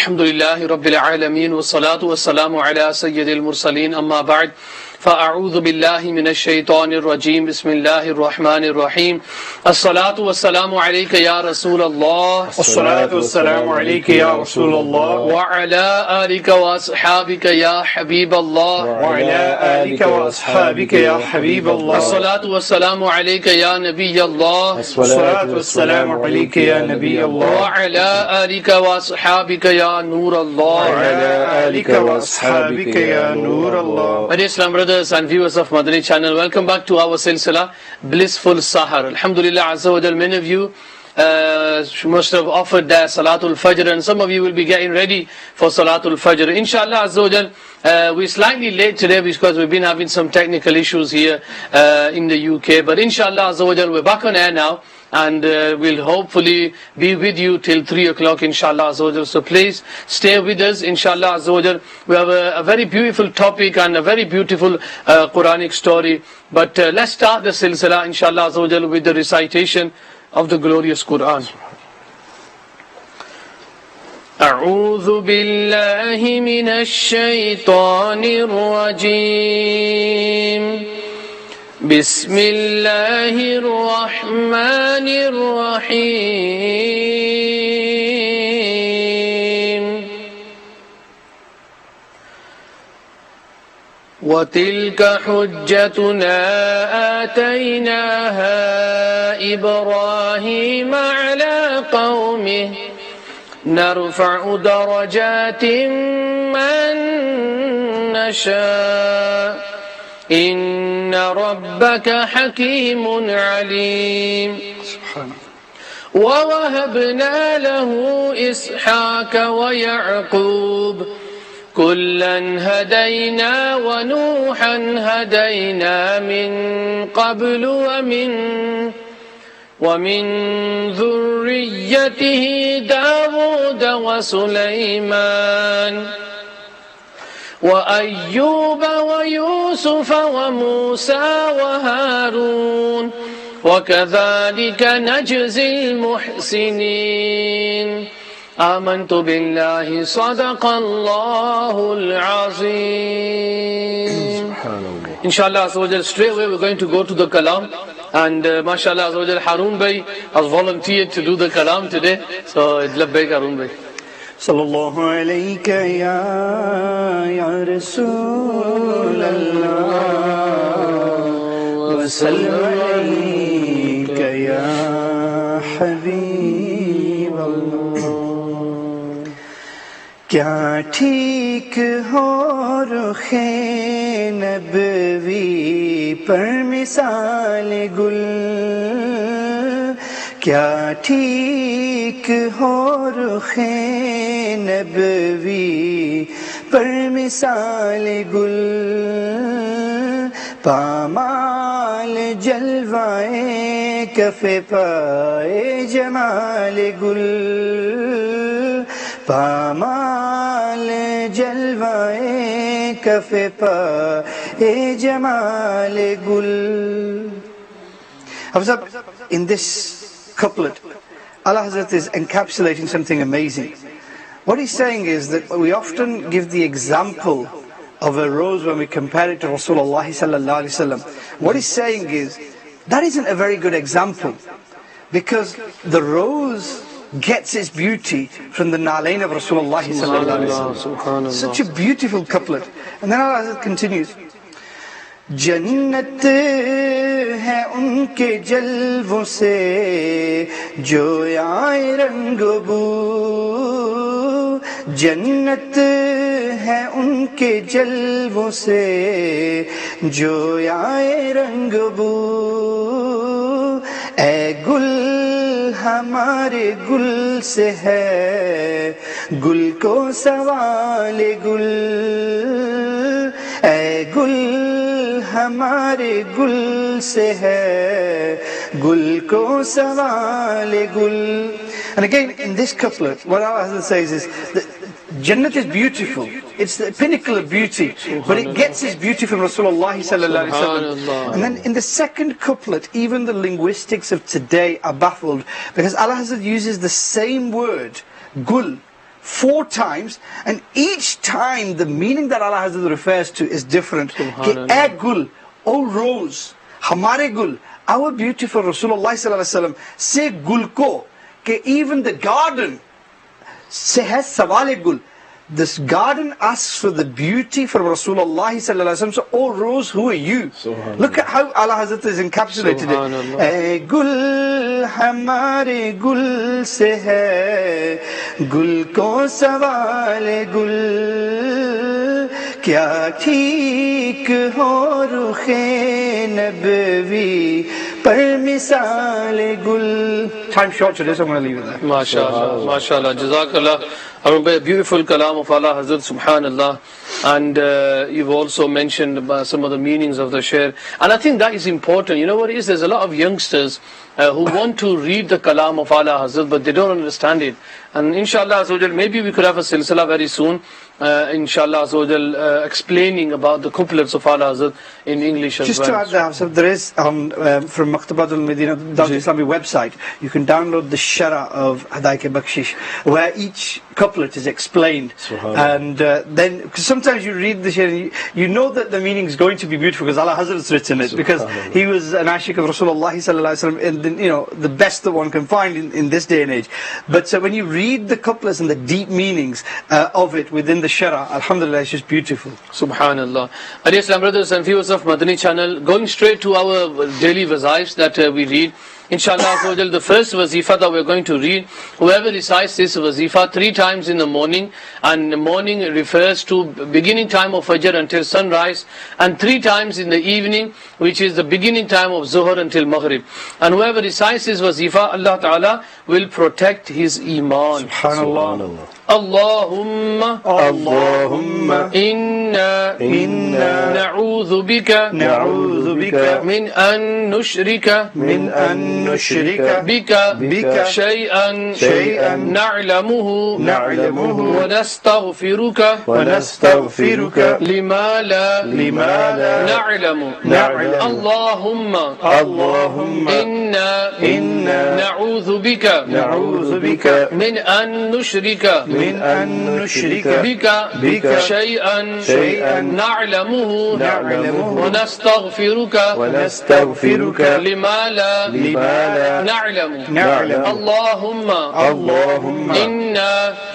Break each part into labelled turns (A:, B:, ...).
A: الحمد لله رب العالمين والصلاة والسلام على سيد المرسلين أما بعد فأعوذ بالله من الشيطان الرجيم بسم الله الرحمن الرحيم الصلاة والسلام عليك يا رسول الله
B: الصلاة والسلام عليك يا رسول الله
A: وعلى آلك وأصحابك يا حبيب الله
B: وعلى آلك وأصحابك يا حبيب الله
A: الصلاة والسلام عليك يا نبي الله
B: الصلاة والسلام عليك يا نبي الله
A: وعلى آلك وأصحابك يا نور الله
B: وعلى آلك وأصحابك يا نور الله.
A: My dear Islam brothers and viewers of Madani channel, welcome back to our silsila Blissful Sahar. Alhamdulillah Azza wa Jal, many of you must have offered their Salatul Fajr, and some of you will be getting ready for Salatul Fajr. Inshallah Azza wa Jal, we're slightly late today because we've been having some technical issues here in the UK, but Inshallah Azza wa Jal, we're back on air now, and we'll hopefully be with you till 3 o'clock Inshallah Azza wa Jal. So please stay with us Inshallah Azza wa Jal. We have a very beautiful topic and a very beautiful Quranic story, but let's start the silsila Inshallah Azza wa Jal with the recitation of the glorious Quran. أعوذ بالله من الشيطان الرجيم بسم الله الرحمن الرحيم وتلك حجتنا آتيناها إبراهيم على قومه نرفع درجات من نشاء إن ربك حكيم عليم ووهبنا له إسحاق ويعقوب كلا هدينا ونوحا هدينا من قبل ومن ذريته داود وسليمان وأيوب ويوسف وموسى وهارون وكذلك نجزي المحسنين آمنت بالله صدق الله العظيم. Inshallah Azza wa Jal, straight away we're going to go to the Kalam, and mashallah Azza wa Jal, Harun Bhai has volunteered to do the Kalam today, so labbaik Harun Bhai.
B: Sallallahu alayka ya Rasul Allah wa sallam alayka ya Habib Allah. کیا ٹھیک ہو رخ نبوی پر مثال گل کیا ٹھیک ہو رخ نبوی پر مثال گل پامال جلوائے کف پائے جمال گل پامال جلوائے کف پائے جمال گل. In this couplet, Allah Hazrat is encapsulating something amazing. What he's saying is that we often give the example of a rose when we compare it to Rasulullah sallallahu alaihi wasallam. What he's saying is that isn't a very good example, because the rose gets its beauty from the nalain of Rasulullah sallallahu alaihi wasallam. Such a beautiful couplet. And then Allah continues, جنت ہے ان کے جلووں سے جو آئے رنگ بو جنت ہے ان کے جلووں سے جو آئے رنگ بو اے گل ہمارے گل سے ہے گل کو سوال گل اے گل ہمارے گل سے ہے گل کو سوال گل. And again in this couplet what Allah says is that Jannat is beautiful, it's the pinnacle of beauty, but it gets its beauty from Rasulullah sallallahu alaihi wasallam. And then in the second couplet, even the linguistics of today are baffled, because Allah uses the same word, gul, 4 times, and each time the meaning that Allah Hazrat refers to is different. Ke "Ay gul, O rose, hamare gul," our beautiful Rasulullah sallallahu alaihi wasallam, say gul ko, ke even the garden se hai sawale gul. This garden asks for the beauty from Rasulullah sallallahu alaihi wasallam. So, "Oh rose, who are you?" Look at how Allah Hazrat has encapsulated it. "Ay gul hamare gul se hai, gul ko sawale gul, kya theek ho rukhe nabwi par misale gul." Time short today, so I'm going to leave it there.
A: MashaAllah, MashaAllah, Jazakallah. A beautiful kalam of Allah Hazrat, subhanallah. And you've also mentioned some of the meanings of the share. And I think that is important. You know what it is? There's a lot of youngsters who want to read the kalam of Allah Hazrat, but they don't understand it. And inshallah, maybe we could have a silsila very soon, inshallah, explaining about the couplets of Allah Hazrat in English as well.
B: Just to add that, so there is from Maktabat al-Medina, the Islamic website, you can download the Shara of Hadaik Bakshish, where each couplet is explained. And then, because sometimes you read the Shara, and you know that the meaning is going to be beautiful because Allah Hazrat has written it, because he was an ashik of Rasulullah sallallahu alaihi wasallam, and the best that one can find in this day and age. But so when you read the couplets and the deep meanings of it within the Shara, alhamdulillah, it's just beautiful.
A: Subhanallah. Islam brothers and viewers of Madani channel, going straight to our daily wazifs that we read. Inshallah, the first wazifa that we're going to read, whoever recites this wazifa 3 times in the morning, and the morning refers to beginning time of Fajr until sunrise, and 3 times in the evening, which is the beginning time of Zuhr until Maghrib. And whoever recites this wazifa, Allah Ta'ala will protect his iman.
B: Subhanallah.
A: Allahumma inna na'udhu bika min an nushrika bika shay'an na'lamuhu wa nastaghfiruka lima la na'lamu. Allahumma inna na'udhu bika min an nushrika bika shay'an na'lamuhu wa nastaghfiruka lima la na'lamu. Allahumma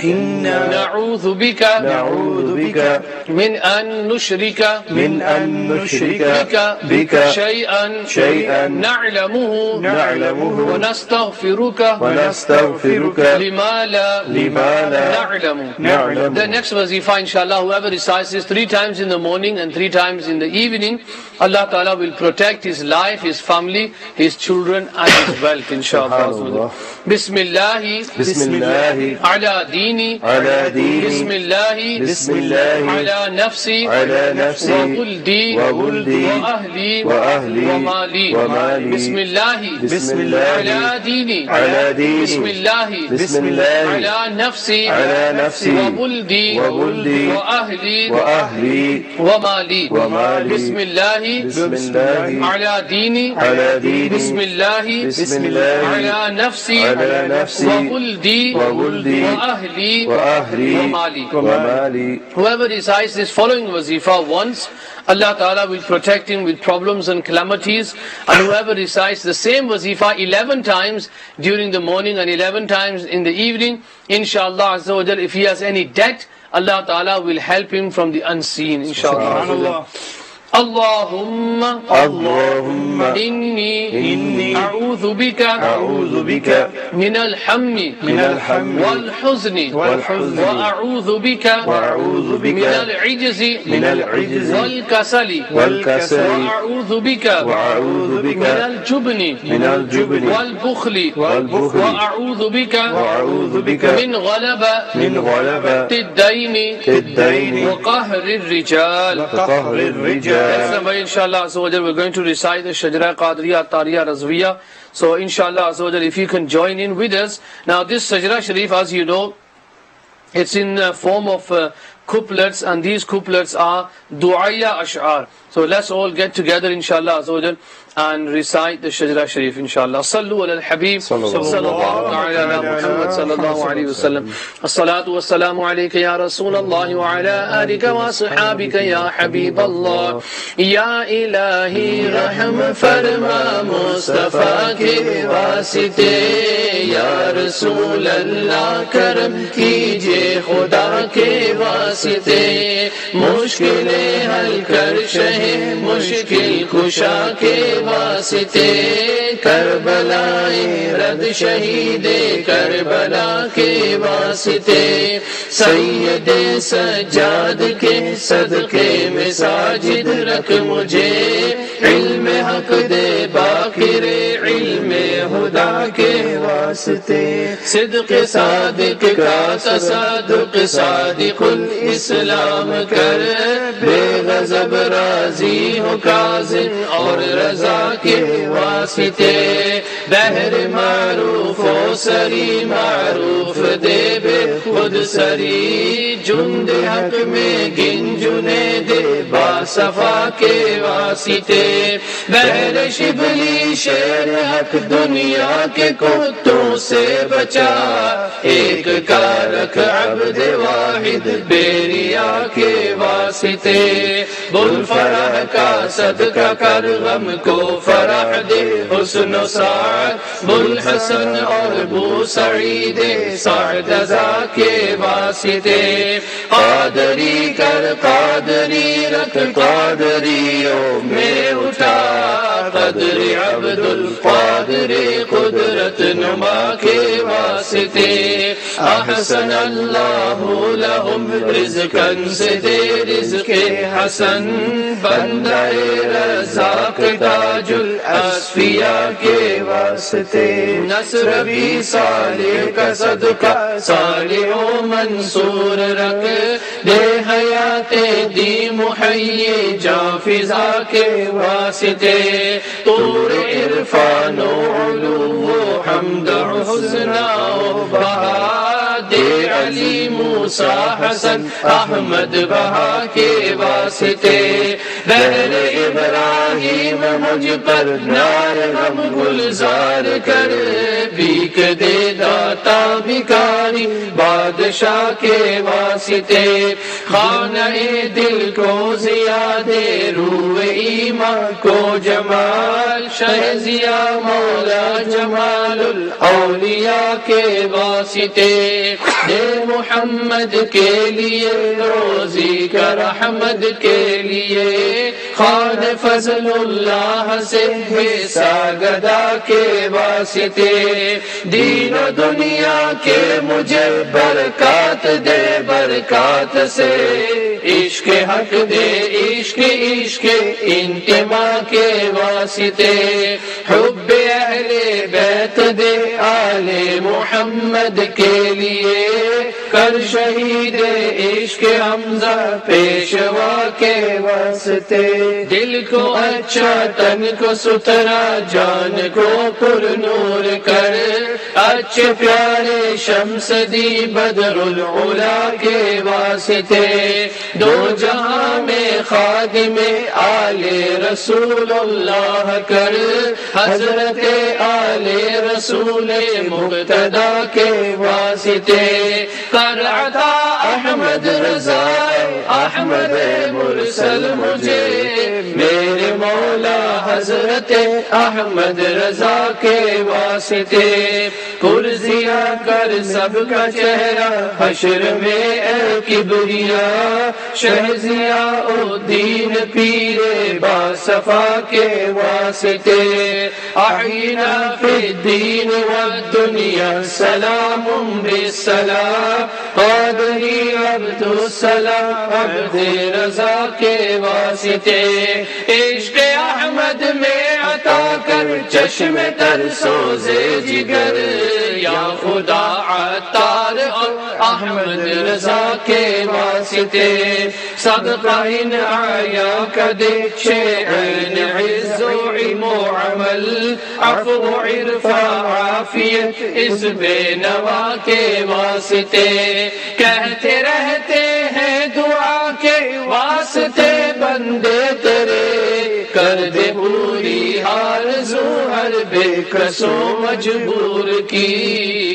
A: inna na'udhu bika min an nushrika bika shay'an na'lamuhu wa nastaghfiruka lima la na'lamu. The next wazifa, inshallah, whoever recites this 3 times in the morning and 3 times in the evening, Allah Ta'ala will protect his life, his family, his children and his wealth, inshallah. Bismillahi ala dini Bismillahi ala nafsi wa wuldi wa ahli wa mali. Bismillahi ala dini Bismillahi ala nafsi wa wuldi wa ahli wa mali. Bismillahi ala dini Bismillahi ala nafsi wa wuldi wa ahli wa mali. Whoever recites this following wazifa once, Allah Ta'ala will protect him with problems and calamities. And whoever recites the same wazifa 11 times during the morning and 11 times in the evening, inshallah Azza wa Jal, if he has any debt, Allah Ta'ala will help him from the unseen, inshallah. Allahumma inni a'udhu bika min al-hammi wal huzni wa a'udhu bika min al-'ijzi wal kasali wa a'udhu bika min al-jubni wal bukhli wa a'udhu bika min ghalabati ad-dayn wa qahri ar-rijal. Inshallah, we're going to recite the Shajara Qadriya Tariya Razviya. So inshallah, if you can join in with us. Now this Shajara Sharif, as you know, it's in form of couplets, and these couplets are du'aya ash'ar. So let's all get together inshallah azawajal and recite the Shajra Sharif inshallah. Sallu ala al-Habib sallallahu ala Muhammad sallallahu alayhi wa sallam. As-salatu was-salamu alayka ya Rasulallah wa ala alika wa sahabika ya Habib Allah. Ya ilahi rahm farma Mustafa ke wasite, ya Rasul Allah karam kijiye Khuda ke wasite, mushkile hal kar shahe mushkil kusha ke واسطے، کربلائے رد شہید کربلا کے واسطے، سید سجاد کے صدقے میں ساجد رکھ مجھے، علم حق دے باقر علم خدا کے واسطے، صدق صادق کا تصادق صادق الاسلام کر، بے غضب راضی ہو کاظم اور رضا کے واسطے، بہر معروف و سری معروف دے بے خود سری، جند حق میں گنجنے دے باصفا کے واسطے، بہر شبلی شیر حق دنیا کے کتوں سے بچا، ایک کا رکھ عبد واحد بیریا کے واسطے، بل فرح کا صدقہ کر غم کو فرح دے حسن و سعد، بل حسن اور بو سعید سعد ازا کے واسطے، قادری کر قادری رکھ قادریوں میں اٹھا، قدر عبد القادر قدرت نما کے واسطے، احسن اللہ لہم رزقا سے دے رزق حسن، بندہ رزاق تاج الاصفیاء کے واسطے، نصر بھی صالح کا صدقہ صالح و منصور رکھ، دے حیات دی محیی جاں فضا کے واسطے، طور عرفان و علو و حمد و حسنہ و بہا، دے علی موسیٰ حسن احمد بہا کے واسطے، بہر ابراہیم مجھ پر نار غم گلزار کر، بھیک دے داتا بھکاری بادشاہ کے واسطے، خانہ دل کو زیادے روح ایمان کو جمال، شہ ضیا مولا جمال الاولیاء کے واسطے، دے محمد کے لیے روزی کا رحمت کے لیے، خان فضل اللہ سے ساگدا کے واسطے، دین و دنیا کے مجھے برکات دے برکات سے، عشق حق دے عشق عشق انتما کے واسطے، حب اہل بیت دے آل محمد کے لیے، کر شہید عشق حمزہ پیشوا کے واسطے، دل کو اچھا تن کو ستھرا جان کو پر نور کر، اچھے پیارے شمس دی بدر العلا کے واسطے، دو جہاں میں خادم آل رسول اللہ کر، حضرت آل رسول مقتدا کے واسطے، کر عطا احمد رضا احمد مرسل مجھے، میرے مولا حضرت احمد رضا کے واسطے، کرزیا کر سب کا چہرہ حشر میں اے کبریا، شہزیا الدین پیر باصفا کے واسطے، احینا فی الدین والدنیا سلام بالسلام، قادری عبد السلام عبد رضا کے واسطے، عشق احمد میں عطا کر چشم تر سوزے جگر، یا خدا عطار اور احمد رضا کے واسطے، صدقہ ان آیا کدے شیئن عز و علم و عمل، عفو عرفہ عافیت اس بے نوا کے واسطے، کہتے رہتے ہیں वास्ते बंदे तेरे कर दे पूरी आरज़ू हर बेकसो मजबूर की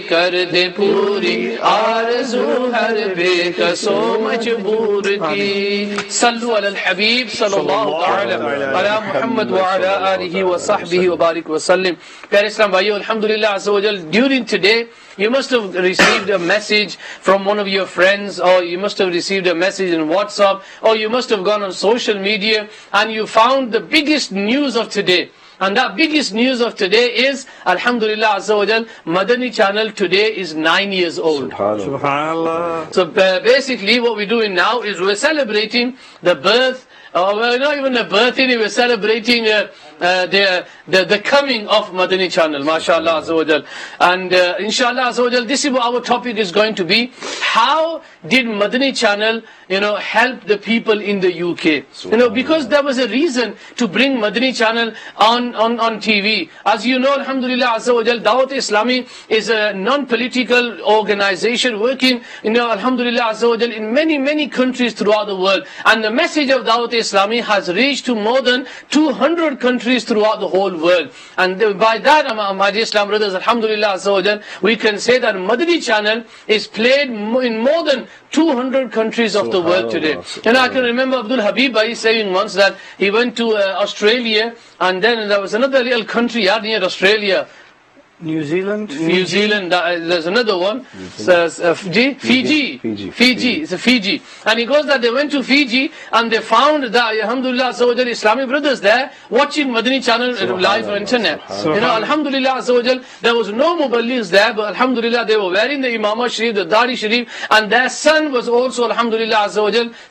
A: कर दे पूरी आरज़ू हर बेकसो मजबूर की सल्लु अलल हबीब सल्लल्लाहु अला मुहम्मद व अला आलिहि व सहबिहि व बारिक व सल्लिम। प्यारे इस्लाम भाइयों, अल्हम्दुलिल्लाह अज़्ज़ा व जल, during today you must have received a message from one of your friends, or you must have received a message in WhatsApp, or you must have gone on social media and you found the biggest news of today. And that biggest news of today is, Alhamdulillah Azza wa Jal, Madani channel today is 9 years old.
B: Subhanallah.
A: So basically what we're doing now is we're celebrating the birth, well, not even the birthday, we're celebrating the coming of Madani channel, mashallah Azza wa Jal. And inshallah Azza wa Jal, this is what our topic is going to be. How did Madani channel, help the people in the UK? Because there was a reason to bring Madani channel on TV. As you know, Alhamdulillah Azza wa Jal, Dawat Islami is a non-political organization working, Alhamdulillah Azza wa Jal, in many countries throughout the world. And the message of Dawat Islami has reached to more than 200 countries throughout the whole world. And by that, my dear Islam brothers, Alhamdulillah Azza wa Jal, we can say that Madani channel is played in more than 200 countries of the world today. I can remember Abdul Habib Bhai saying once that he went to Australia, and then there was another little country near Australia.
B: New Zealand.
A: There's another one. Fiji. It's a Fiji. And he goes that they went to Fiji and they found that, alhamdulillah, Islamic brothers there watching Madani channel live on internet. Alhamdulillah, there was no muballighs there, but alhamdulillah, they were wearing the Imamah Sharif, the Dari Sharif, and their son was also, alhamdulillah,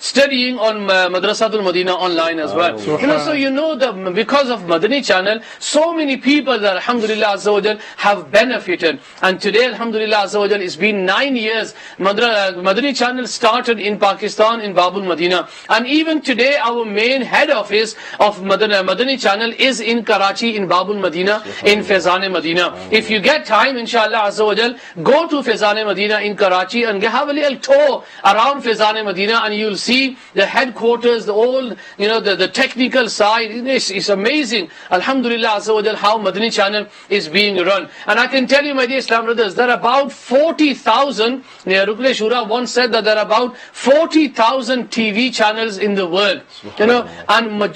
A: studying on Madrasatul Madina online as well. So that because of Madani channel, so many people that, alhamdulillah, have benefited. And today, alhamdulillah, it's been 9 years. Madani channel started in Pakistan, in Babul Madina. And even today, our main head office of Madani channel is in Karachi, in Babul Madina, in Faizan Madina. If you get time, inshallah, go to Faizan Madina in Karachi and have a little tour around Faizan Madina, and you'll see the headquarters, the old, the technical side. It's amazing, alhamdulillah, how Madani channel is being run. And I can tell you, my dear Islam brothers, there are about 40,000, Rukn Shura once said that there are about 40,000 TV channels in the world. And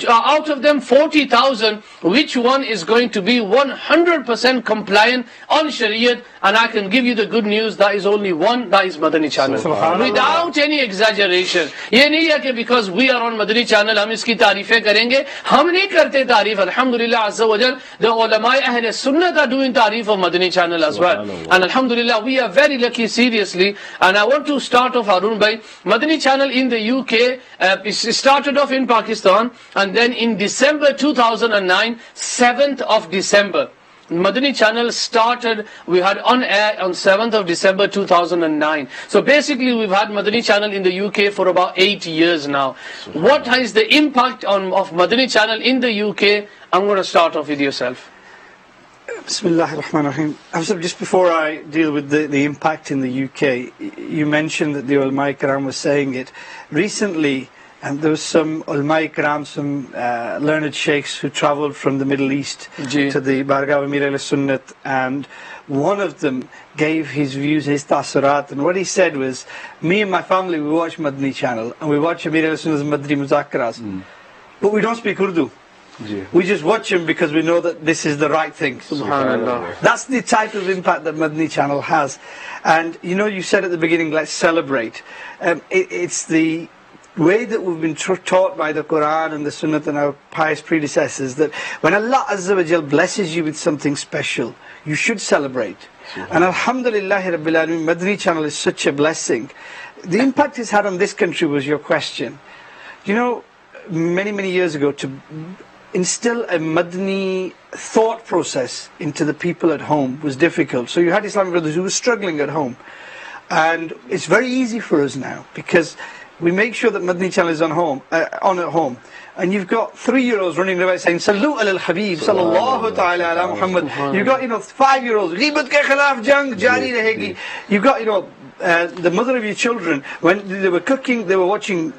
A: out of them 40,000, which one is going to be 100% compliant on Shariat? And I can give you the good news, that is only one, that is Madani channel. Without any exaggeration. Ye nahi hai ki because we are on Madani channel, hum iski taarife karenge. Hum nahi karte taarif. Alhamdulillah Azza wa Jal, the ulama Ahl Sunnah are doing taarif of Madani channel as well. And alhamdulillah, we are very lucky, seriously. And I want to start off, Harun Bhai, Madani channel in the UK, it started off in Pakistan, and then in December 2009, 7th of December, Madani channel started, we had on air on 7th of December 2009. So basically we've had Madani channel in the UK for about 8 years now. What is the impact of Madani channel in the UK? I'm going to start off with yourself.
B: Bismillah ar-Rahman ar-Rahim. Just before I deal with the impact in the UK, you mentioned that the Ulama Ikram was saying it. Recently, and there was some Ulama Ikram, some learned sheikhs who travelled from the Middle East to the Bargah of Amir al-Sunnat, and one of them gave his views, his tasurat, and what he said was, me and my family, we watch Madani channel, and we watch Amir al-Sunnat's Madani Muzakaras, but we don't speak Urdu. We just watch him because we know that this is the right thing. Subhanallah. That's the type of impact that Madani channel has. And you said at the beginning, let's celebrate. It's the way that we've been taught by the Quran and the Sunnah and our pious predecessors, that when Allah Azza wa Jal blesses you with something special, you should celebrate. And Alhamdulillah Rabbil Alameen, Madani channel is such a blessing. The impact it's had on this country was your question. Many years ago, to instill a Madani thought process into the people at home was difficult. So you had Islamic brothers who were struggling at home. And it's very easy for us now, because we make sure that Madani channel is on at home. And you've got 3-year-olds running around saying, Sallu ala al-Habib, sallallahu ta'ala ala Muhammad. You've got, 5-year-olds, Ghibat ke khilaf jang jari rahegi. You've got, the mother of your children, when they were cooking, they were watching,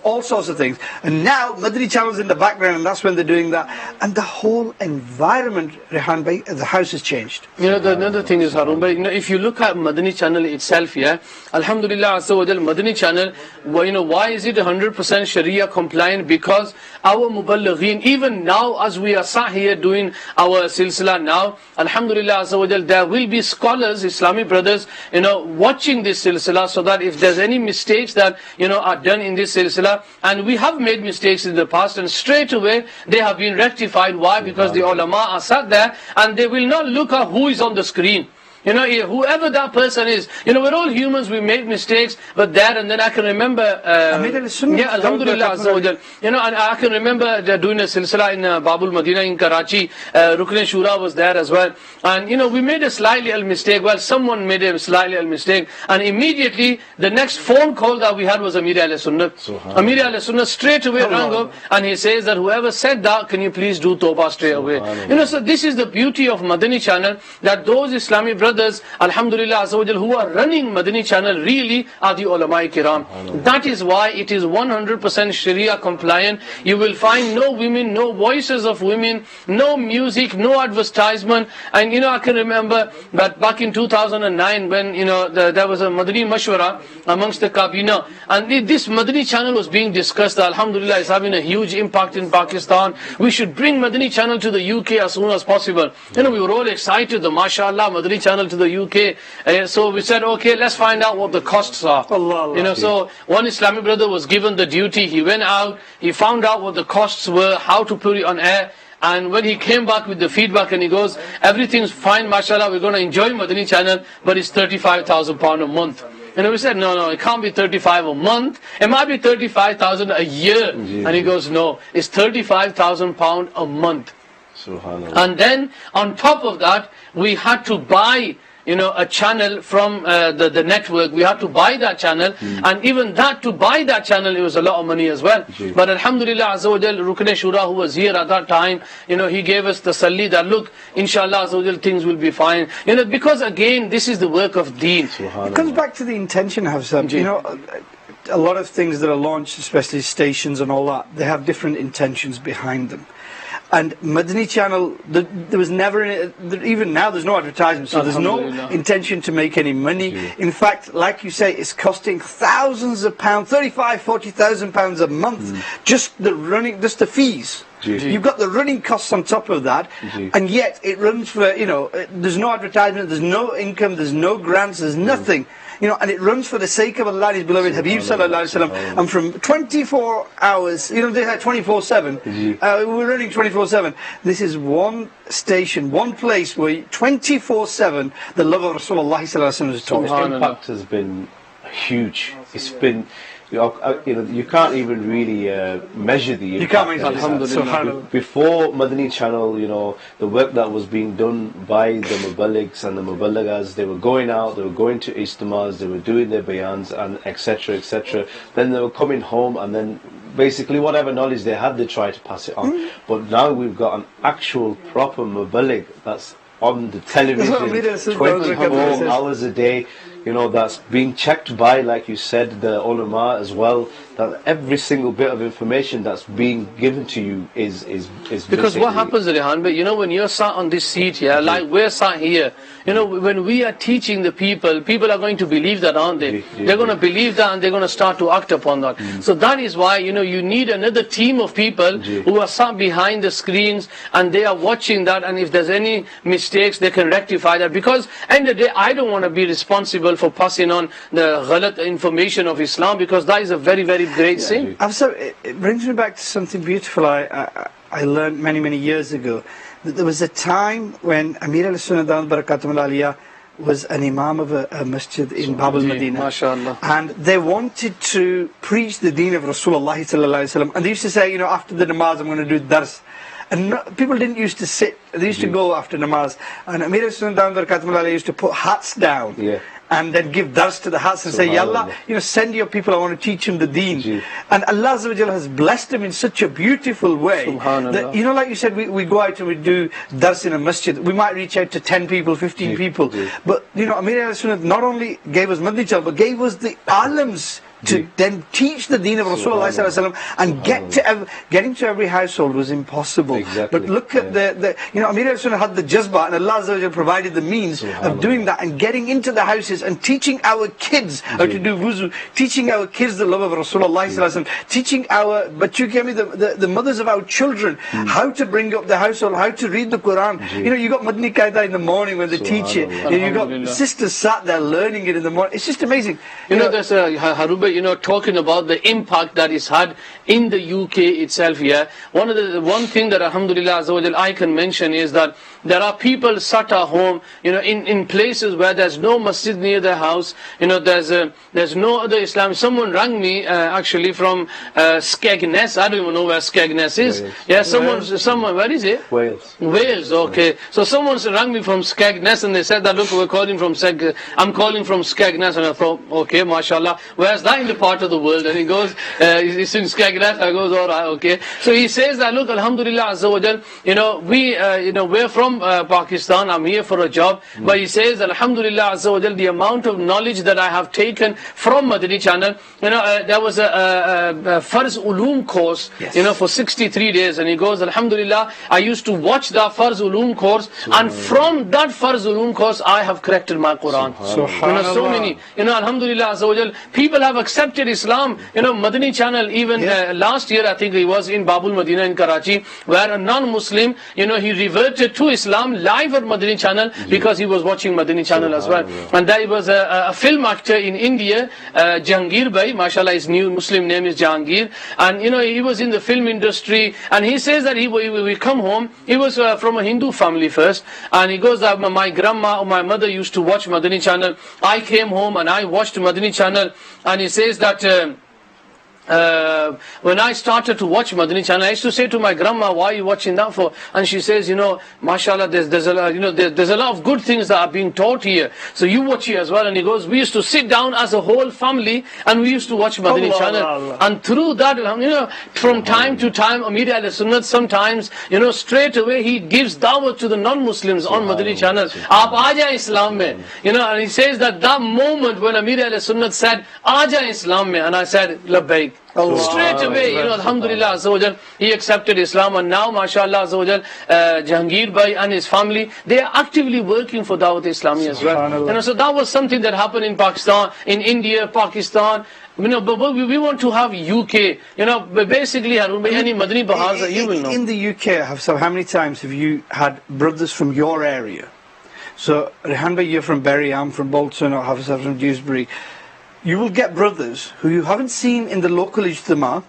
B: all sorts of things. And now Madani channel's in the background, and that's when they're doing that. And the whole environment, Rehan Bhai, the house has changed.
A: Another thing is, Harun Bhai, if you look at Madani channel itself, Alhamdulillah Azza wa Jal, Madani channel, why is it 100% Sharia compliant? Because our Muballighin, even now as we are sat here doing our silsila now, Alhamdulillah Azza wa Jal, there will be scholars, Islamic brothers, watching this silsila, so that if there's any mistakes that, are done in this silsila, and we have made mistakes in the past, and straight away they have been rectified. Why? Because the ulama are sat there, and they will not look at who is on the screen. Whoever that person is, we're all humans, we make mistakes, but and then I can remember, Alhamdulillah Azza wa Jal, and I can remember doing a silsila in Babul Madina in Karachi, Rukn Shura was there as well, and we made a slightly mistake, someone made a slightly mistake, and immediately the next phone call that we had was Amir Ahl-Sunnah. Amir Ahl-Sunnah straight away rang up, and he says that whoever said that, can you please do tawbah straight away. So this is the beauty of Madani channel, that those Islamic brothers, Alhamdulillah Azza wa Jal, who are running Madani channel really are the ulama kiram. That is why it is 100% Sharia compliant. You will find no women, no voices of women, no music, no advertisement. And I can remember that back in 2009 when there was a Madani Mashwara amongst the Kabina, and this Madani channel was being discussed. Alhamdulillah, it's having a huge impact in Pakistan. We should bring Madani channel to the UK as soon as possible. We were all excited, the mashallah Madani channel to the UK. So we said, okay, let's find out what the costs are. So one Islamic brother was given the duty. He went out, he found out what the costs were, how to put it on air. And when he came back with the feedback, and he goes, everything's fine, mashallah, we're going to enjoy Madani channel, but it's £35,000 a month. And we said, no, it can't be 35 a month. It might be 35,000 a year. And he goes, no, it's £35,000 a month. And then on top of that, we had to buy a channel from the network. We had to buy that channel, and even that, to buy that channel, it was a lot of money as well. But Alhamdulillah Azza wa Jal, Rukn Shura, who was here at that time, he gave us the salli that, look, inshallah Azza wa Jal, things will be fine. Because again, this is the work of deen.
B: It comes back to the intention, Hafsam. A lot of things that are launched, especially stations and all that, they have different intentions behind them. And Madani channel, there was never, even now there's no advertisement, so there's no intention to make any money. In fact, like you say, it's costing thousands of pounds, 35,000, 40,000 pounds a month, just the fees. You've got the running costs on top of that, and yet it runs for, there's no advertisement, there's no income, there's no grants, there's nothing. And it runs for the sake of Allah and His beloved Habib Sallallahu Alaihi Wasallam. And from 24 hours, they had 24/7. We're running 24/7. This is one station, one place where 24/7 the love of Rasulullah Sallallahu Alaihi Wasallam is taught.
C: The impact has been huge. It's been, you can't even really measure the impact.
B: You can't measure, alhamdulillah.
C: Before Madani channel, the work that was being done by the Muballighs and the Muballaghas, they were going out, they were going to Ijtimas, they were doing their bayans, and etc, etc. Then they were coming home, and then basically whatever knowledge they had, they tried to pass it on. But now we've got an actual proper Muballigh that's on the television 24 hours a day, that's being checked by, like you said, the ulama as well, that every single bit of information that's being given to you is
A: because what happens, Rehan, when you're sat on this seat here, like we're sat here, when we are teaching the people are going to believe that, aren't they? They're going to believe that, and they're going to start to act upon that. So that is why, you need another team of people who are sat behind the screens, and they are watching that, and if there's any mistakes, they can rectify that. Because end of the day, I don't want to be responsible for passing on the ghalat information of Islam, because that is a very, very great sin.
B: It brings me back to something beautiful I learned many years ago. That there was a time when Amir Ahl-Sunnah Barakatum Aliyah was an imam of a masjid in Babul Madina.
A: MashaAllah.
B: And they wanted to preach the deen of Rasulullah Sallallahu Alaihi Wasallam. And they used to say, after the namaz I'm going to do dars. And people didn't used to sit, they used to go after namaz. And Amir Ahl-Sunnah Barakatum Aliyah used to put hats down. and then give dars to the house and say, Ya Allah, send your people, I want to teach them the deen.
C: Ji.
B: And Allah Azza wa Jalla has blessed them in such a beautiful way that, like you said, we go out and we do dars in a masjid. We might reach out to 10 people, 15 people. But, Amir al-Sunnat not only gave us Madani channel, but gave us the alims to then teach the deen of Rasulullah ﷺ and getting to every household was impossible.
C: Exactly.
B: But look at Amir al-Sunnah had the jazba, and Allah Azza wa Jalla provided the means of doing that and getting into the houses and teaching our kids how to do wuzu, teaching our kids the love of Rasulullah ﷺ, teaching the mothers of our children how to bring up the household, how to read the Quran. You got Madani Qaida in the morning when they teach it. You got sisters sat there learning it in the morning. It's just amazing.
A: There's Harube, talking about the impact that it's had in the UK itself here. One thing that Alhamdulillah Azza wa Jal I can mention is that there are people sat at home, in places where there's no masjid near their house, there's no other Islam. Someone rang me actually from Skegness. I don't even know where Skegness is.
C: Wales.
A: Yeah, someone, where is it?
C: Wales,
A: okay. So someone rang me from Skegness and they said that, look, I'm calling from Skegness, and I thought, okay, mashallah, where's that in the part of the world? And he goes, it's in Skegness. I goes, all right, okay. So he says that, look, Alhamdulillah Azza wa Jal, we're from Pakistan, I'm here for a job, but he says, Alhamdulillah Azza wa Jal, the amount of knowledge that I have taken from Madani channel, there was a Farz Uloom course, for 63 days, and he goes, Alhamdulillah, I used to watch that Farz Uloom course, and from that Farz Uloom course, I have corrected my Quran. So many, Alhamdulillah Azza wa Jal, people have accepted Islam. Madani channel, even last year, I think he was in Babul Madina in Karachi, where a non-Muslim, he reverted to Islam live at Madani channel because he was watching Madani channel as well. And there was a film actor in India, Jahangir Bhai, mashallah, his new Muslim name is Jahangir, and he was in the film industry, and he says that we come home, he was from a Hindu family first, and he goes, my grandma or my mother used to watch Madani channel, I came home and I watched Madani channel, and he says that when I started to watch Madani channel, I used to say to my grandma, why are you watching that for? And she says, mashallah, there's a lot, there's a lot of good things that are being taught here. So you watch it as well. And he goes, we used to sit down as a whole family and we used to watch Madani channel. Allah. And through that, from time to time, Amir al-Sunnat sometimes, straight away he gives dawah to the non-Muslims on Madani channel. Aap aaja Islam mein. And he says that moment when Amir al-Sunnat said, aaja Islam mein, and I said, labbaik. Straight away, Alhamdulillah Azza wa Jal, he accepted Islam, and now, mashallah Azza wa Jal, Jahangir Bhai and his family, they are actively working for Dawat Islami as well. So that was something that happened in Pakistan, in India, Pakistan. But we want to have UK. Basically, any Madani Bahaza, you will know.
B: In the UK, how many times have you had brothers from your area? So, Rehan Bhai, you're from Bury, I'm from Bolton, or Hafiz from Dewsbury. You will get brothers who you haven't seen in the local Ijtima,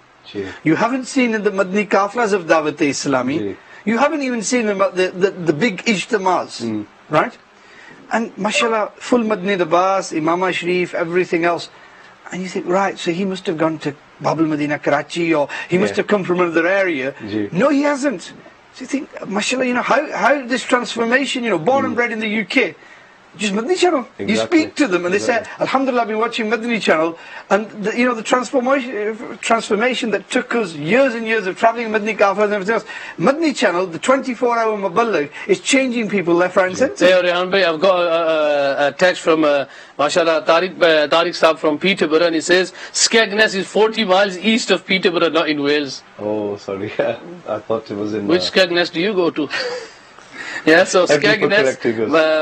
B: you haven't seen in the Madani Kaflas of Dawat Islami, you haven't even seen them at the big Ijtimas, right? And mashallah, full Madani Dabas, Imam Sharif, everything else. And you think, right, so he must have gone to Babul Madina Karachi, or he must have come from another area. No, he hasn't. So you think, mashallah, how this transformation, born and bred in the UK, just Madani channel. Exactly. You speak to them and they say, Alhamdulillah, I've been watching Madani channel, and the transformation that took us years and years of travelling Madani Kafas and everything else. Madani channel, the 24-hour Muballigh, is changing people left, right and centre.
A: Hey, Rehan Bhai, I've got a text from mashallah Tariq Saab from Peterborough, and he says Skegness is 40 miles east of Peterborough, not in Wales.
C: Oh, sorry. I thought it was in...
A: Which Skegness do you go to? Yeah, so Skegness,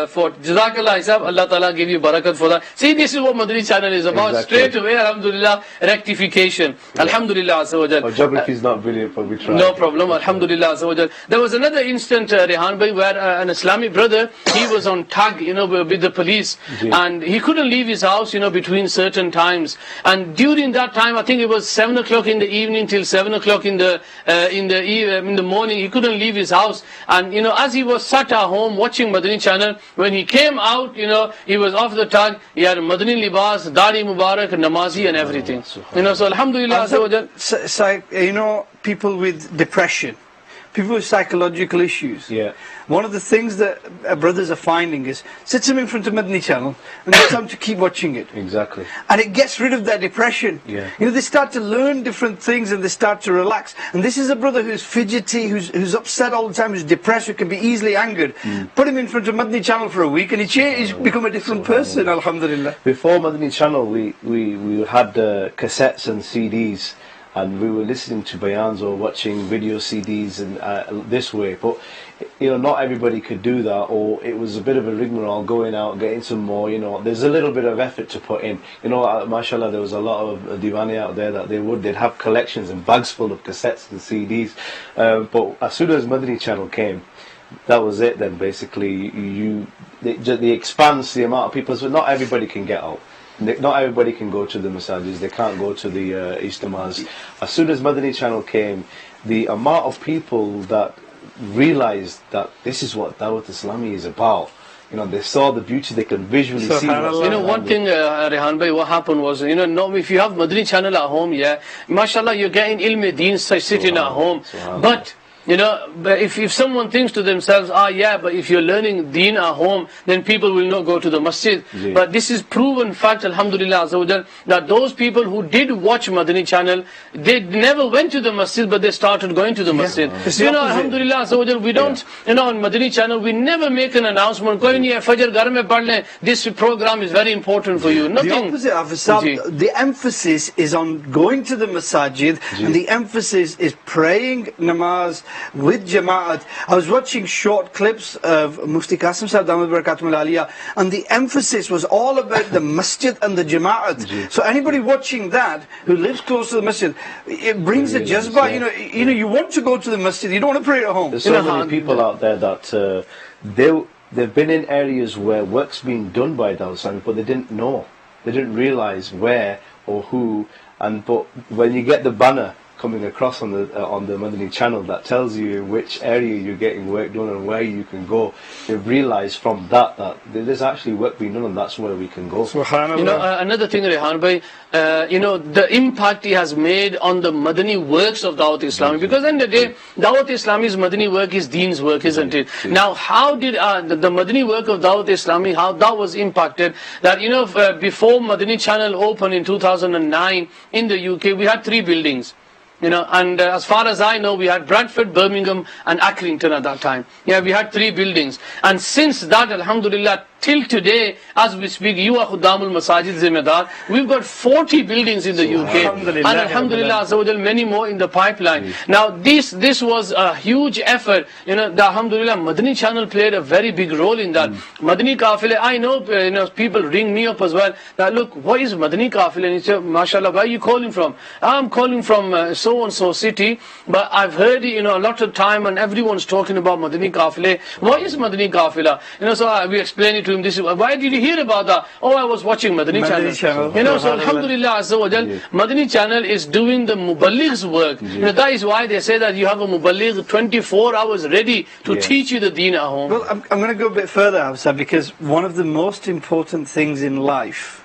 A: for Jazakallah Isab, Allah Ta'ala give you barakat for that. See, this is what Madani channel is about. Exactly. Straight away, Alhamdulillah, rectification. Alhamdulillah Azza wa Jal.
C: Our geography is not brilliant, but we try.
A: No problem, Alhamdulillah Azza wa Jal. There was another instant, Rehan Bhai, where an Islamic brother, he was on tag, with the police, and he couldn't leave his house, between certain times. And during that time, I think it was 7 o'clock in the evening till 7 o'clock in the morning, he couldn't leave his house. And, as he was sat at home watching Madani channel, when he came out, he was off the tag, he had Madani libas, Dadi Mubarak, Namazi and everything. So Alhamdulillah.
B: So, people with depression, people with psychological issues.
C: Yeah.
B: One of the things that brothers are finding is, sit them in front of Madani channel and tell them to keep watching it.
C: Exactly.
B: And it gets rid of their depression.
C: Yeah.
B: You know, they start to learn different things and they start to relax. And this is a brother who's fidgety, who's upset all the time, who's depressed, who can be easily angered. Put him in front of Madani channel for a week and he's become a different person, alhamdulillah.
C: Before Madani channel, we had cassettes and CDs, and we were listening to bayans or watching video CDs and this way. But you know, not everybody could do that, or it was a bit of a rigmarole going out, getting some more. You know, there's a little bit of effort to put in. You know, mashallah, there was a lot of diwani out there that they'd have collections and bags full of cassettes and CDs. But as soon as Madani channel came, that was it. Then basically, the expanse, the amount of people. So not everybody can get out. Not everybody can go to the masajid. They can't go to the ijtimas. As soon as Madani channel came, the amount of people that realized that this is what Dawat Islami is about. You know, they saw the beauty, they can visually see.
A: You know, one thing, Rehan bhai, what happened was, you know, if you have Madani channel at home, yeah, mashallah, you're getting ilm deen sitting at home. But you know, if someone thinks to themselves, yeah, but if you're learning deen at home, then people will not go to the masjid. But this is proven fact, alhamdulillah azza wa jal, that those people who did watch Madani channel, they never went to the masjid, but they started going to the masjid. You know, alhamdulillah azza wa jal, we don't, you know, on Madani channel, we never make an announcement, koi nahi hai, fajr ghar mein padh le, this program is very important for you. Nothing.
B: The opposite, the emphasis is on going to the masajid, and the emphasis is praying namaz with Jama'at. I was watching short clips of Mufti Qasim Sahib Damat Barakatum Al-Aliyah, and the emphasis was all about the masjid and the Jama'at. So anybody watching that who lives close to the masjid, it brings a jazba. You know, you want to go to the masjid, you don't want to pray at home.
C: There's so many people out there that they've been in areas where work's being done by Dawat Islami, but they didn't know, they didn't realize where or who. But when you get the banner coming across on the Madani channel that tells you which area you're getting work done and where you can go, you realise from that there's actually work being done, and that's where we can go.
B: Subhanallah.
A: You know, another thing, Rehan bhai, you know, the impact he has made on the Madani works of Dawat Islami, because at the end of the day, Dawat Islami's Madani work is Deen's work, isn't it? Now, how did the Madani work of Dawat Islami, how that was impacted? That, you know, before Madani channel opened in 2009 in the UK, we had 3 buildings. You know, and as far as I know, we had Bradford, Birmingham and Accrington at that time. Yeah, we had 3 buildings. And since that, alhamdulillah, till today, as we speak, you are Khuddamul Masajid Zimmedar, we've got 40 buildings in the UK. And alhamdulillah, azza wa jal, many more in the pipeline. Now, this was a huge effort. You know, the alhamdulillah, Madani channel played a very big role in that. Madani Qafile, I know, you know, people ring me up as well, that look, what is Madani Qafile? And he said, mashallah, where are you calling from? I'm calling from so-and-so city, but I've heard, you know, a lot of time and everyone's talking about Madani Qafile. What is Madani Qafila? You know, so we explained it to him. This is, why did you hear about that? Oh, I was watching Madani channel. You know, so alhamdulillah azza wa jal, Madani channel is doing the Muballigh's work. You know, that is why they say that you have a Muballigh 24 hours ready to teach you the deen at home.
B: Well, I'm going to go a bit further, Hafsa, because one of the most important things in life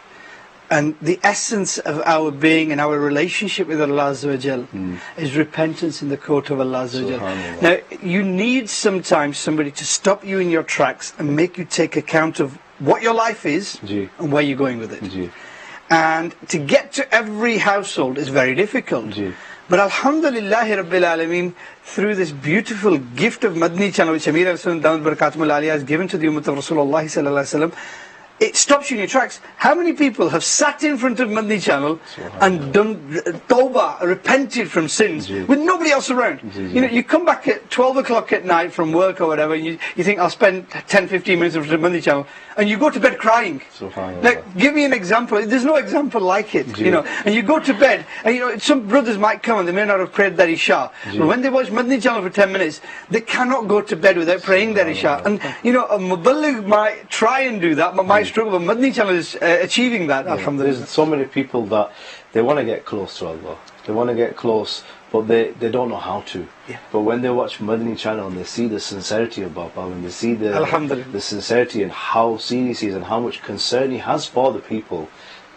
B: and the essence of our being and our relationship with Allah Azza wa Jal is repentance in the court of Allah Azza wa Jal. Now, you need sometimes somebody to stop you in your tracks and make you take account of what your life is and where you're going with it. And to get to every household is very difficult. But alhamdulillah Rabbil Alameen, through this beautiful gift of Madani channel which Amir al-Sunnah Damat Barakatum Al-Aliyah has given to the Ummah of Rasulullah sallallahu alaihi wasallam, it stops you in your tracks. How many people have sat in front of Madani channel and done tawbah, repented from sins with nobody else around? You know, you come back at 12 o'clock at night from work or whatever, and you think, I'll spend 10-15 minutes in front of Madani channel, and you go to bed crying. Now, give me an example. There's no example like it, you know. And you go to bed, and you know, some brothers might come and they may not have prayed their Isha, but when they watch Madani channel for 10 minutes, they cannot go to bed without praying their Isha. And you know, a Muballigh might try and do that, but might struggle. But Madani channel is achieving that, alhamdulillah.
C: There's so many people that they want to get close to Allah. They want to get close, but they don't know how to. But when they watch Madani channel and they see the sincerity of Baba, and they see the sincerity and how serious he is and how much concern he has for the people,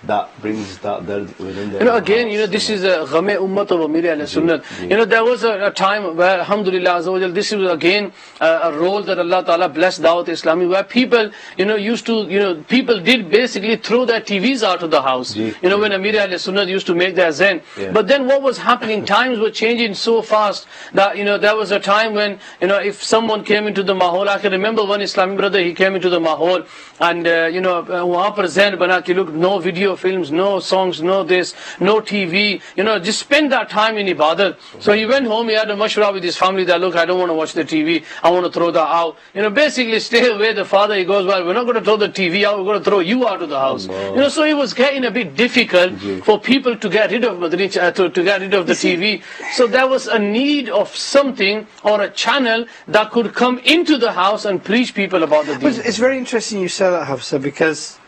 C: that brings that dard within their
A: Again,
C: hearts,
A: this is a ghame ummat of Amir alayhi sunnat. There was a time where, alhamdulillah, azza wa jal, this is again a role that Allah Ta'ala blessed Dawat Islami, where people, used to, people did basically throw their TVs out of the house. When Amir alayhi sunnat used to make their zen.
C: Yeah.
A: But then what was happening, times were changing so fast that, there was a time when, if someone came into the mahol, I can remember one Islamic brother, he came into the mahol and, wahan par zen bana ki look, no video films, no songs, no this, no TV, just spend that time in ibadat. So he went home, he had a mashwara with his family that, look, I don't want to watch the TV, I want to throw that out. Basically stay away. The father, he goes, well, we're not going to throw the TV out, we're going to throw you out of the house. So it was getting a bit difficult for people to get rid of to get rid of the TV. So there was a need of something or a channel that could come into the house and preach people about the deen.
B: It's very interesting you say that, Hafsa, because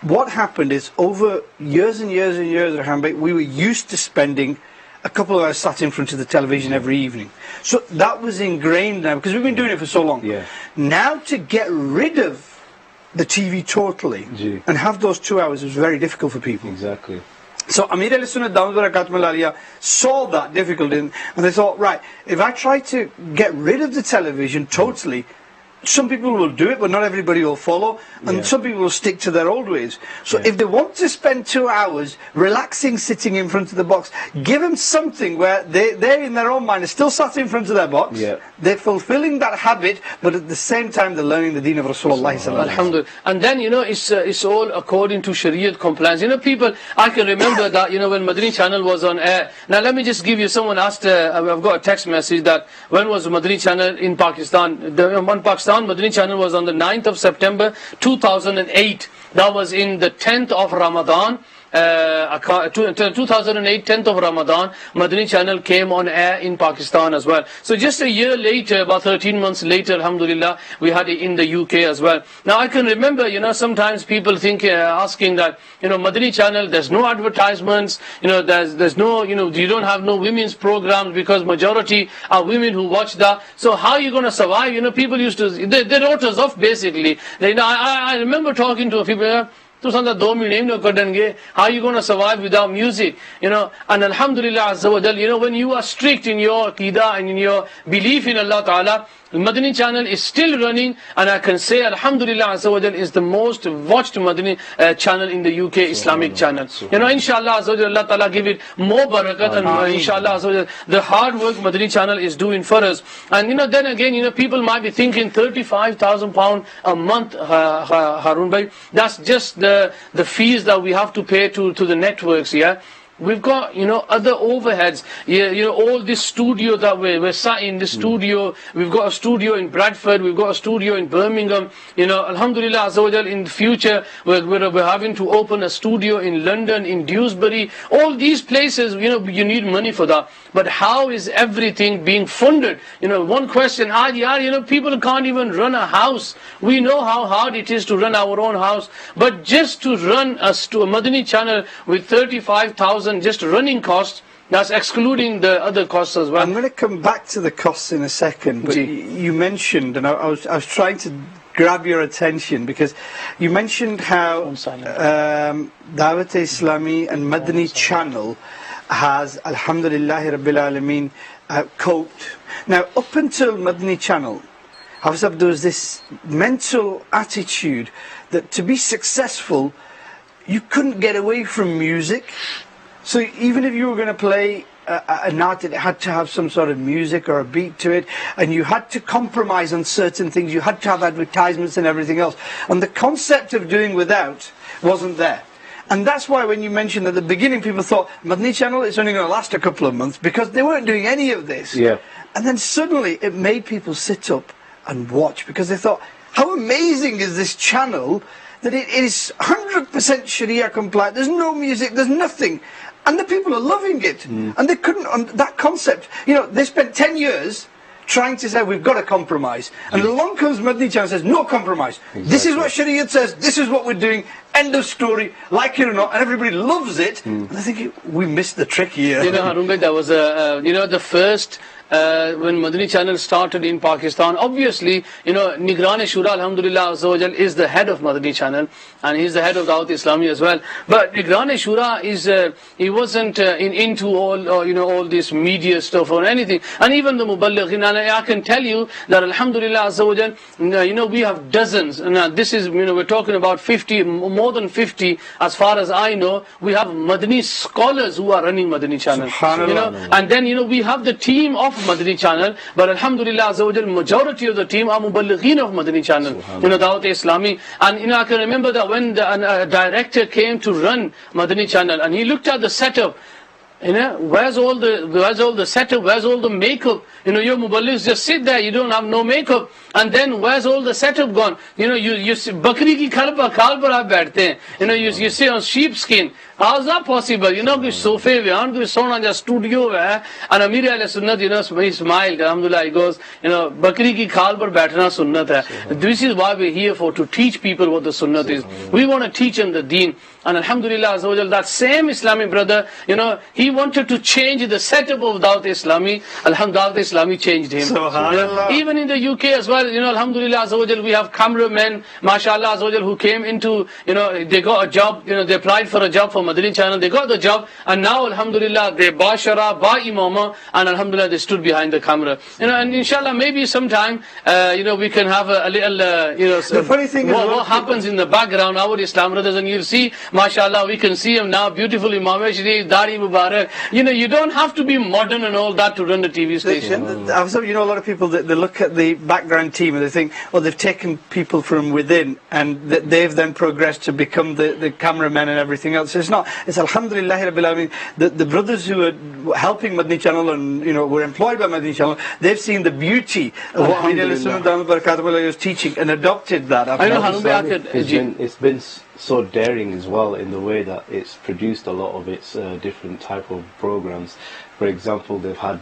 B: what happened is over years and years and years, we were used to spending a couple of hours sat in front of the television every evening. So that was ingrained now, because we've been doing it for so long.
C: Yeah.
B: Now to get rid of the TV totally and have those 2 hours was very difficult for people.
C: Exactly.
B: So Amir al-Sunnah Dawud Barakatuh al-Aliyah saw that difficulty, and they thought, right, if I try to get rid of the television totally, some people will do it, but not everybody will follow, and some people will stick to their old ways. So if they want to spend 2 hours relaxing, sitting in front of the box, give them something where they in their own mind are still sat in front of their box, they're fulfilling that habit, but at the same time they're learning the deen of Rasulullah.
A: Alhamdulillah. And then, it's all according to Shariat compliance. People, I can remember that, when Madani channel was on air. Now let me just give you, someone asked, I've got a text message that, when was Madani channel in Pakistan? Pakistan Madani channel was on the 9th of September 2008. That was in the 10th of Ramadan. 2008, 10th of Ramadan, Madani channel came on air in Pakistan as well. So just a year later, about 13 months later, alhamdulillah, we had it in the UK as well. Now I can remember, sometimes people asking that, Madani channel, there's no advertisements, there's no, you don't have no women's programs because majority are women who watch that. So how are you going to survive? People used to, they wrote us off basically. I remember talking to people, how are you going to survive without music? And alhamdulillah azza wa jal, when you are strict in your aqidah and in your belief in Allah Ta'ala, the Madani channel is still running, and I can say alhamdulillah azza wa jal is the most watched Madani channel in the UK Islamic channel. Inshallah azza wa jal, Allah Ta'ala give it more barakat, and inshallah azza wa jal, the hard work Madani channel is doing for us. And then again, people might be thinking £35,000 a month, Harun bhai, that's just the fees that we have to pay to the networks, We've got, other overheads. All this studio that we're sat in, this studio, we've got a studio in Bradford, we've got a studio in Birmingham. Alhamdulillah azza wa jal, in the future, we're having to open a studio in London, in Dewsbury. All these places, you need money for that. But how is everything being funded? One question, people can't even run a house. We know how hard it is to run our own house. But just to run a Madani channel with 35,000 just running costs, that's excluding the other costs as well.
B: I'm going to come back to the costs in a second, but you mentioned, and I was trying to grab your attention, because you mentioned how Dawat Islami and Madani channel has, alhamdulillah Rabbil Alameen, coped. Now, up until Madani channel, there was this mental attitude that to be successful, you couldn't get away from music. So even if you were going to play a night, it had to have some sort of music or a beat to it, and you had to compromise on certain things. You had to have advertisements and everything else. And the concept of doing without wasn't there. And that's why when you mentioned at the beginning, people thought, Madani channel, it's only going to last a couple of months, because they weren't doing any of this. And then suddenly it made people sit up and watch, because they thought, how amazing is this channel that it is 100% Sharia compliant, there's no music, there's nothing. And the people are loving it. And they couldn't, on that concept, they spent 10 years trying to say, we've got to compromise. And along comes Madani channel and says, no compromise. Exactly. This is what Sharia says, this is what we're doing. end of story, like it or not, and everybody loves it. And I think we missed the trick here.
A: You know, Harun bhai, that was the first. When Madani channel started in Pakistan, obviously, Nigran-e-Shura, Alhamdulillah Azza wa Jal, is the head of Madani channel, and he's the head of Dawat Islami as well. But Nigran-e-Shura is, he wasn't into all this media stuff or anything. And even the Muballighin, and I can tell you that Alhamdulillah Azza wa Jal, we have dozens, and this is, we're talking about 50, more than 50, as far as I know. We have Madani scholars who are running Madani channel. And then, we have the team of Madani channel, but Alhamdulillah Azza wa Jal, majority of the team are Muballighin of Madani channel, Dawat Islami. And I can remember that when the director came to run Madani channel, and he looked at the setup, where's all the setup, where's all the makeup? Your Muballighs just sit there, you don't have no makeup. And then where's all the setup gone? You see, Bakri ki khal par aap baithte hain. You see on sheepskin. How's that possible? Koi sofe mein, koi sona ja studio hai. And Amir Ahle Sunnat, he smiled, alhamdulillah, he goes, Bakri ki khal par baithna sunnat hai. This is why we're here for, to teach people what the sunnat is. We want to teach them the deen. And Alhamdulillah Azza wa Jal, that same Islamic brother, he wanted to change the setup of Dawat Islami. Alhamdulillah, Dawat Islami changed him. Even in the UK as well, Alhamdulillah Azza wa Jal, we have cameramen, mashallah Azza wa Jal, who came into, they got a job, they applied for a job for Madani channel, they got the job, and now Alhamdulillah, they bashara, ba imama, and Alhamdulillah, they stood behind the camera. And inshallah, maybe sometime, we can have a little,
B: the funny thing
A: what happens in the background, our Islam brothers, and you'll see, mashallah, we can see him now, beautiful Imam Sharif, Dari Mubarak. You don't have to be modern and all that to run the TV station.
B: A lot of people, they look at the background team and they think, they've taken people from within and they've then progressed to become the cameramen and everything else. It's not. It's Alhamdulillah Rabbil Alameen. The brothers who are helping Madani channel and were employed by Madani channel, they've seen the beauty of what Amir Ahle Sunnat Damat Barakatuh was teaching and adopted that.
A: I know
C: it's been so daring as well in the way that it's produced a lot of its different type of programs. For example, they've had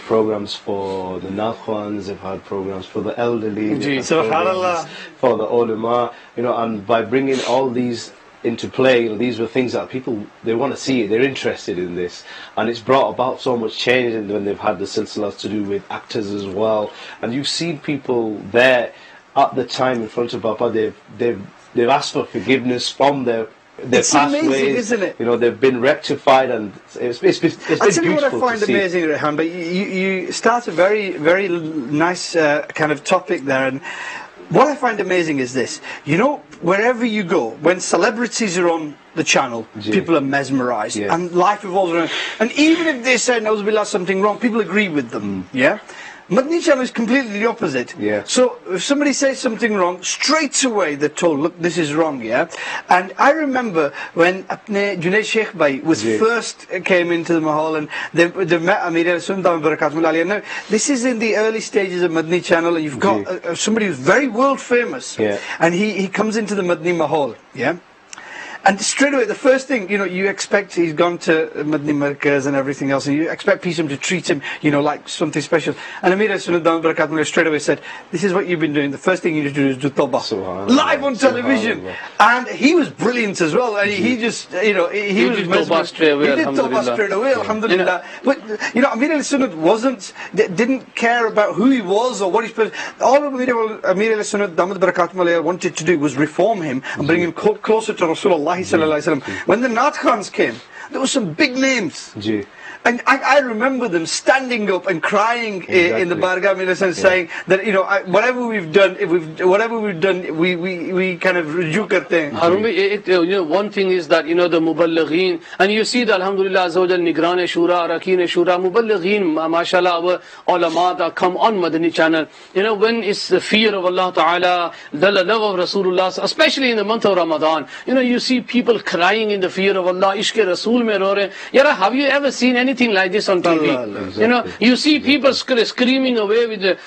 C: programs for the Nakhwans, they've had programs for the elderly,
B: Subhanallah,
C: for the ulama, and by bringing all these into play, these were things that people, they want to see it, they're interested in this, and it's brought about so much change. And when they've had the silsilas to do with actors as well, and you've seen people there at the time in front of Bapa, they've asked for forgiveness from their
B: it's
C: past
B: amazing,
C: ways,
B: isn't it?
C: They've been rectified, and it's been beautiful to see.
B: What I find amazing, Rehan, but you start a very, very nice kind of topic there, and what I find amazing is this. Wherever you go, when celebrities are on the channel, people are mesmerized, and life evolves around. And even if they say, "Nauzubillah, something wrong," people agree with them. Yeah. Madani channel is completely the opposite. So if somebody says something wrong, straight away they're told, look, this is wrong, And I remember when Junaid Sheikh Bhai was first came into the Mahal, and they met Amir Ahle Sunnat Damat Barakatuh Alayhi. Now, this is in the early stages of Madani channel, and you've got somebody who's very world famous, and he comes into the Madani Mahal, And straight away, the first thing, you expect, he's gone to Madani Markaz and everything else, and you expect people to treat him, like something special. And Amir Ahle Sunnat Damat Barakatuh straight away said, this is what you've been doing. The first thing you need to do is do tawbah. Live on television. And he was brilliant as well. And he just, he was
A: did tawbah straight away,
B: he did tawbah straight away, alhamdulillah. But, Amir Ahle Sunnat didn't care about who he was or what he's supposed. All Amir Ahle Sunnat Damat Barakatuh wanted to do was reform him and bring him closer to Rasulullah. When the Naat Khans came, there were some big names. And I remember them standing up and crying in the Bargah and saying that whatever we've done, we kind of ruju karte hain.
A: One thing is that the Muballighin, and you see that Alhamdulillah Azza wa Jal, Nigran-e-Shura, Arakin-e-Shura, Muballighin, mashallah, our ulama that come on Madani channel. When it's the fear of Allah Ta'ala, the love of Rasulullah, especially in the month of Ramadan, you see people crying in the fear of Allah, Ishq Rasul mein ro rahe. Have you ever seen anything like this on TV?
C: Exactly.
A: You see people screaming away with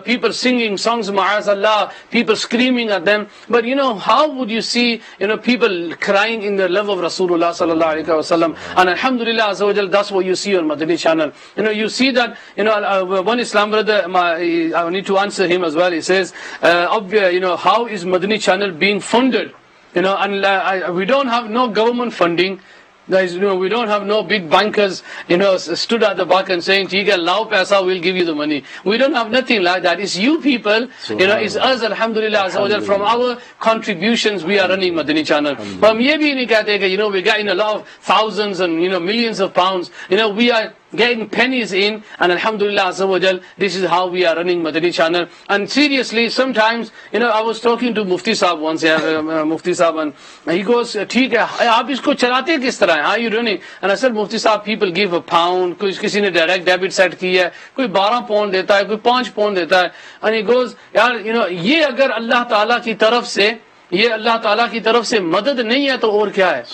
A: people singing songs, ma'azallah, people screaming at them. But how would you see people crying in the love of Rasulullah sallallahu alaihi wasallam? And Alhamdulillah Azza wa Jal, that's what you see on Madani channel. You see that one Islam brother, I need to answer him as well. He says, how is Madani channel being funded? and we don't have no government funding. We don't have no big bankers, stood at the back and saying, "Theek hai, lao paisa, we'll give you the money." We don't have nothing like that. It's you people, it's us, alhamdulillah, from our contributions we are running Madani channel. But hum ye bhi nahi kehte ki, we're getting a lot of thousands and, millions of pounds. We are getting pennies in, and alhamdulillah azza wa jal, this is how we are running Madani channel. And seriously, sometimes, I was talking to Mufti Sahab once, Mufti Sahab, and he goes, "Theek hai, aap isko chalate kis tarah hai? How are you running?" And I said, "Mufti Sahab, people give a pound, kisi ne direct debit set ki hai, koi 12 pound deta hai, koi 5 pound deta hai." And he goes, "Yaar, ye agar Allah Ta'ala ki taraf se, ये अल्लाह ताला की तरफ से मदद नहीं है तो और क्या है?"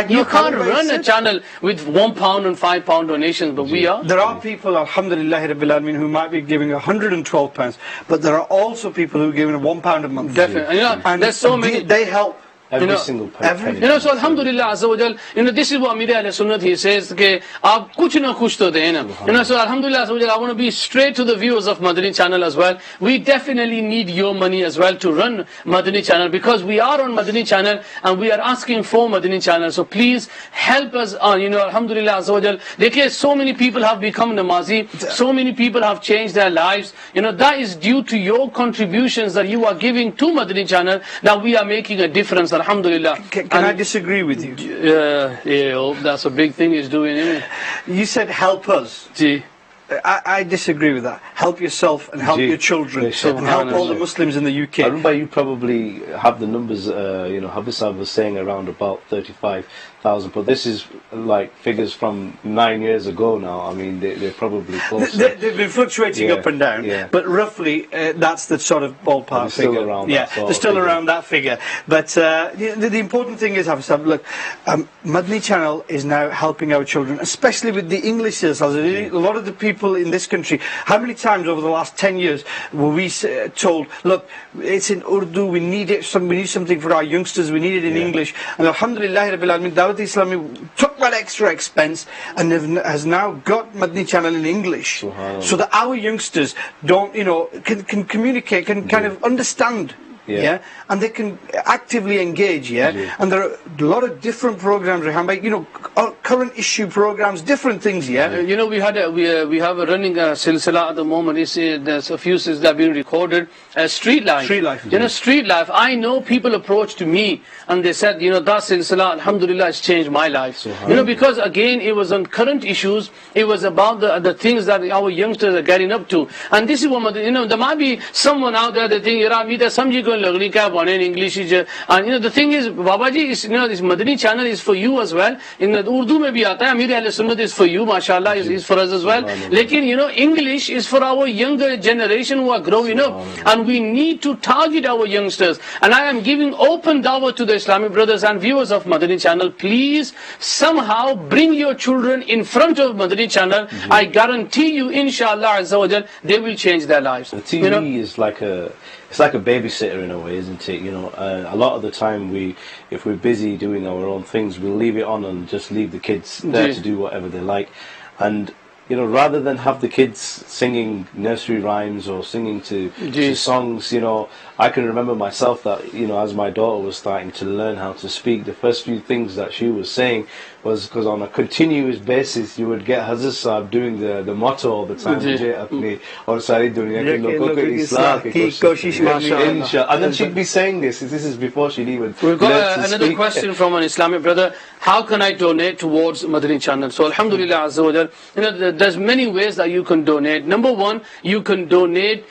A: You can't run a channel with £1 and £5 donations, but we are.
B: There are people, alhamdulillah rabbil alameen, who might be giving £112, but there are also people who are giving £1 a month.
A: Definitely, and there's so many.
B: They help.
C: Every single penny.
A: So alhamdulillah azza wa jal, this is what Amir Ahl Sunnat, he says ke aap kuch na kuch to deena. So alhamdulillah azza wa jal, I want to be straight to the viewers of Madani channel as well. We definitely need your money as well to run Madani channel, because we are on Madani channel and we are asking for Madani channel. So please help us on, alhamdulillah azza wa jal. Dekhiye, so many people have become namazi, so many people have changed their lives. That is due to your contributions that you are giving to Madani channel, that we are making a difference. Alhamdulillah.
B: Can I disagree with you?
A: Yeah, that's a big thing he's doing, isn't it?
B: You said help us.
A: Gee.
B: I disagree with that. Help yourself and help your children and help all the Muslims in the UK.
C: I remember you probably have the numbers, Habib was saying around about 35,000, but this is like figures from 9 years ago now. I mean, they're probably close.
B: They've been fluctuating up and down, but roughly that's the sort of ballpark figure.
C: Still around
B: they're still around that figure. But the important thing is, Habib, look, Madani channel is now helping our children, especially with the English. A lot of the people in this country, how many times over the last 10 years were we told, look, it's in Urdu, we need it, we need something for our youngsters, we need it in English. And alhamdulillah rabbil alameen, Dawat Islami took that extra expense and has now got Madani channel in English, so that our youngsters don't, can communicate, can kind of understand. And they can actively engage, and there are a lot of different programs, current issue programs, different things, we have
A: a running silsila at the moment. There's a few that have been recorded. Street life. Street life. I know people approached me and they said, that silsila, alhamdulillah, has changed my life. Because again, it was on current issues. It was about the things that our youngsters are getting up to. And this is what, there might be someone out there that think, in English. And the thing is, Babaji, this Madani channel is for you as well. In Urdu mein bhi aata hai, Amir Ahl Sunnat is for you, mashallah, is for us as well. Lekin, English is for our younger generation who are growing up. And we need to target our youngsters. And I am giving open dawah to the Islamic brothers and viewers of Madani channel. Please, somehow bring your children in front of Madani channel. I guarantee you, inshallah, azza wa jal, they will change their lives.
C: The TV is like it's like a babysitter in a way, isn't it? A lot of the time if we're busy doing our own things, we'll leave it on and just leave the kids there to do whatever they like. And rather than have the kids singing nursery rhymes or singing to songs, I can remember myself that, as my daughter was starting to learn how to speak, the first few things that she was saying was because on a continuous basis you would get Hazrat Sahib doing the motto all the time, and then she'd be saying this is before she'd even
A: We've got another question from an Islamic brother. How can I donate towards Madani channel? So alhamdulillah azza wa jal, there's many ways that you can donate. Number one, you can donate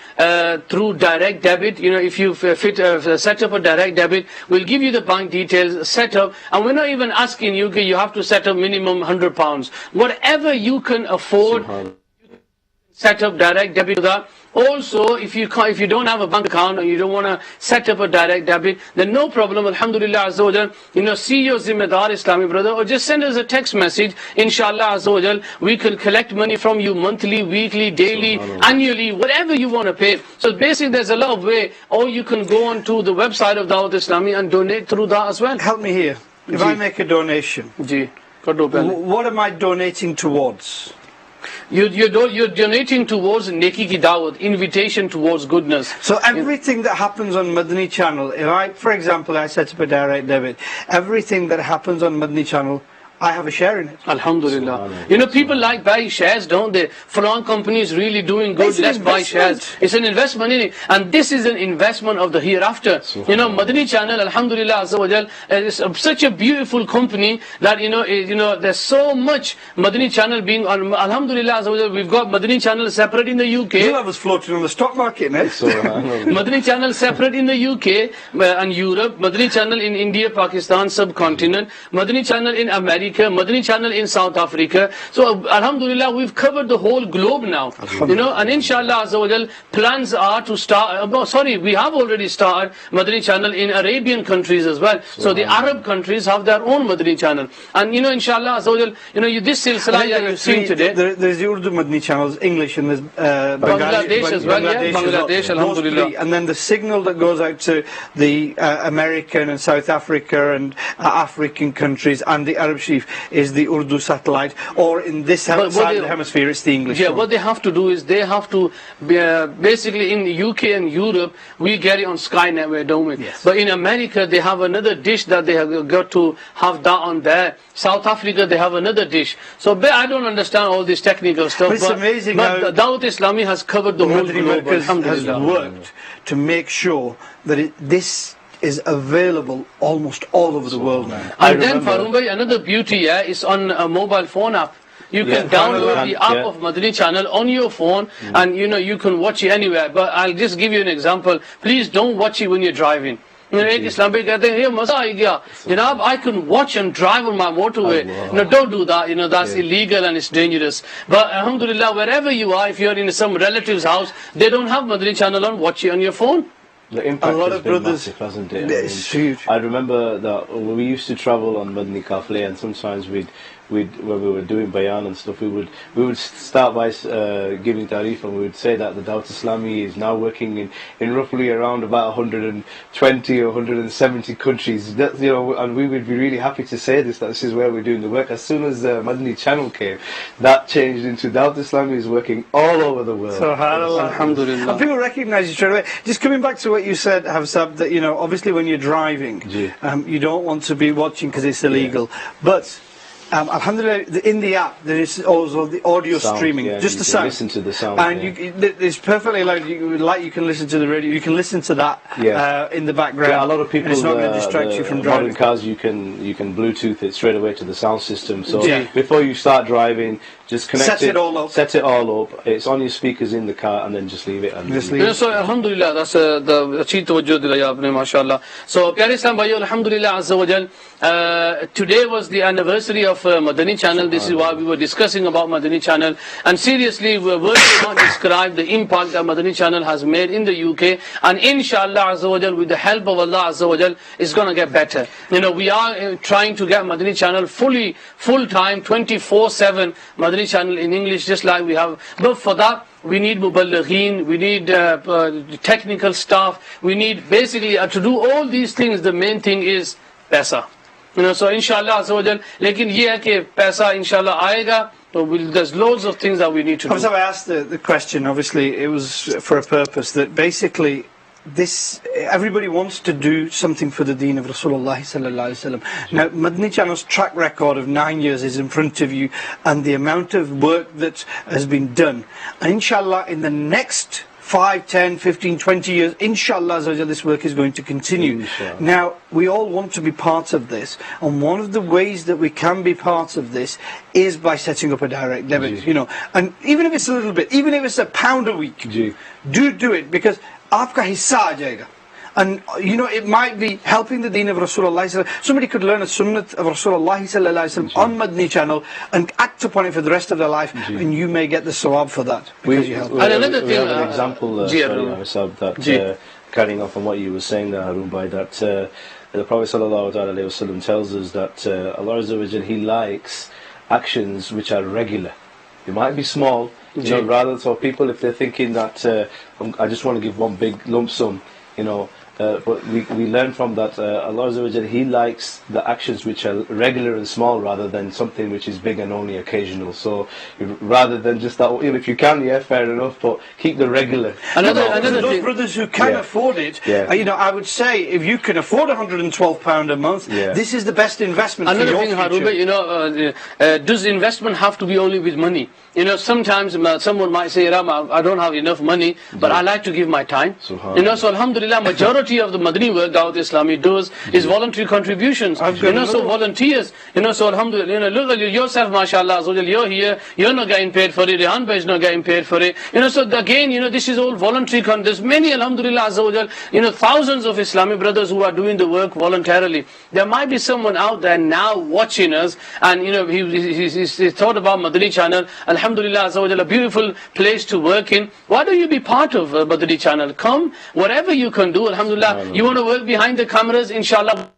A: through direct debit. If you set up a direct debit, we'll give you the bank details, set up, and we're not even asking you have to set up minimum £100. Whatever you can afford, set up direct debit to that. Also, if you don't have a bank account or you don't want to set up a direct debit, then no problem, alhamdulillah azza wa jal, see your zimmedar Islamic brother, or just send us a text message, inshallah azza wa jal, we can collect money from you monthly, weekly, daily, annually, whatever you want to pay. So basically there's a lot of way, or you can go on to the website of Dawat Islami and donate through that as well.
B: Help me here. If I make a donation, what am I donating towards?
A: You're donating towards Neki Ki Dawat, invitation towards goodness.
B: So everything that happens on Madani channel, if I, for example, I set up a direct debit, everything that happens on Madani channel, I have a share in it.
A: Alhamdulillah. You know, people like buying shares, don't they? Foreign company is really doing good,
B: It's an
A: let's buy shares.
B: investment.
A: It's an investment in it. And this is an investment of the hereafter. You know, Madani channel, Alhamdulillah Azza wa Jal, is such a beautiful company that, you know, there's so much Madani channel being on. Alhamdulillah Azza wa Jal, we've got Madani channel separate in the
B: You
A: UK.
B: have us floating on the stock market, mate.
A: Madani channel separate in the UK and Europe, Madani channel in India, Pakistan, subcontinent, Madani channel in America, Madani channel in South Africa. So Alhamdulillah, we've covered the whole globe now. You know, and inshallah Azza wa Jal, plans are to start, we have already started Madani channel in Arabian countries as well. So the Arab countries have their own Madani channel. And you know, inshallah Azza wa Jal, you know, this silsila you've seen today.
B: There's the Urdu Madani channels, English, and there's
A: Bangladesh as well, yeah, Bangladesh, alhamdulillah.
B: Those three. And then the signal that goes out to the American and South Africa and African countries and the Arab Sheaf is the Urdu satellite, or in this side of the hemisphere it's the English
A: Yeah,
B: one.
A: what they have to do is they have to basically in the UK and Europe we get it on Sky Network, don't we?
B: Yes.
A: But in America they have another dish that they have got to have that on there. South Africa they have another dish. So I don't understand all this technical stuff.
B: But it's amazing
A: but
B: how
A: Dawat Islami has covered the whole
B: Madani
A: globe.
B: Markaz has
A: Alhamdulillah.
B: worked to make sure that this is available almost all over the world now.
A: And then Farooq bhai, another beauty is on a mobile phone app. You can download the app of Madani channel on your phone and you know you can watch it anywhere. But I'll just give you an example. Please don't watch it when you're driving. You know, Islam bhai kehte hain, "Ye maza aa gaya. Janab, I can watch and drive on my motorway." No, don't do that. You know, that's illegal and it's dangerous. But alhamdulillah, wherever you are, if you're in some relative's house, they don't have Madani channel on, watch it on your phone.
C: The impact
B: A lot
C: has
B: of
C: been
B: brothers-
C: massive, hasn't it?
B: It's huge.
C: I remember that when we used to travel on Madani Kafle, and sometimes we'd when we were doing bayan and stuff, we would start by giving tarif, and we would say that the Dawat Islami is now working in roughly around about 120 or 170 countries. That, you know, and we would be really happy to say this, that this is where we're doing the work. As soon as the Madani channel came, that changed into Dawat Islami is working all over the world.
B: SubhanAllah.
A: Alhamdulillah.
B: And people recognize you straight away. Just coming back to what you said, Hafsab, that you know, obviously when you're driving, you don't want to be watching because it's illegal. But alhamdulillah, in the app there is also the audio
C: Sound,
B: streaming, just
C: you
B: the
C: can
B: sound.
C: listen to the sound,
B: and it's perfectly allowed. You can listen to the radio. You can listen to that in the background.
C: Yeah, a lot of people.
B: and it's not going to distract you from driving.
C: Modern cars, you can Bluetooth it straight away to the sound system. So before you start driving, just connect
B: Set it all up.
C: Set it all up. It's on your speakers in the car, and then just leave it. And
B: Just leave
A: Yeah, so alhamdulillah, that's the achhi tawajjuh dilaya aapne, mashallah. So pyare Islam bhaiyo, alhamdulillah azza wa jal, today was the anniversary of Madani channel. This is why we were discussing about Madani channel, and seriously we words cannot describe the impact that Madani channel has made in the UK, and inshallah azza wa jal, with the help of Allah azza wa jal, it's going to get better. You know, we are trying to get Madani channel full time 24/7 Madani channel in English, just like we have. But for that we need muballighin, we need technical staff, we need basically to do all these things. The main thing is paisa. You know, so inshallah azza wa jal, lekin ye hai ki paisa inshallah aayega. So there's loads of things that we need to do.
B: I asked the question, obviously it was for a purpose, that basically everybody wants to do something for the deen of Rasulullah sallallahu alaihi wasallam. Now Madani channel's track record of 9 years is in front of you, and the amount of work that has been done, and inshallah in the next 5, 10, 15, 20 years, inshallah this work is going to continue.
C: Inshallah.
B: Now, we all want to be part of this, and one of the ways that we can be part of this is by setting up a direct debit, you know, and even if it's a little bit, even if it's £1 a week, do it, because aapka hissa aa jayega. And you know, it might be helping the deen of Rasulullah. Somebody could learn a sunnat of Rasulullah on Madani channel and act upon it for the rest of their life, and you may get the sawab for that because you help.
A: And another
C: we
A: thing,
C: have an example, that carrying on from what you were saying there, Harun Bhai, that the Prophet ﷺ tells us that Allah Azza wa Jal, He likes actions which are regular. They might be small, you know, rather, so people, if they're thinking that I just want to give one big lump sum, you know, but we learn from that Allah Azza wa Jalla, He likes the actions which are regular and small rather than something which is big and only occasional. So rather than just that, if you can, yeah, fair enough, but keep the regular.
B: Another
A: thing,
B: those brothers who can afford it, I would say if you can afford £112 a month, this is the best investment for your
A: future. Another thing, Harun, does investment have to be only with money? Sometimes someone might say, Ram, I don't have enough money, but I like to give my time. So alhamdulillah, majority of the Madani work Dawat Islami does is voluntary contributions. So volunteers. So alhamdulillah, look at yourself, mashallah, you're here, you're not getting paid for it, Rehan Bhai is not getting paid for it. So again, this is all voluntary. There's many, alhamdulillah, thousands of Islamic brothers who are doing the work voluntarily. There might be someone out there now watching us, and he's thought about Madani channel. Alhamdulillah, a beautiful place to work in. Why don't you be part of Madani channel? Come, whatever you can do, alhamdulillah. You want to work behind the cameras, inshallah.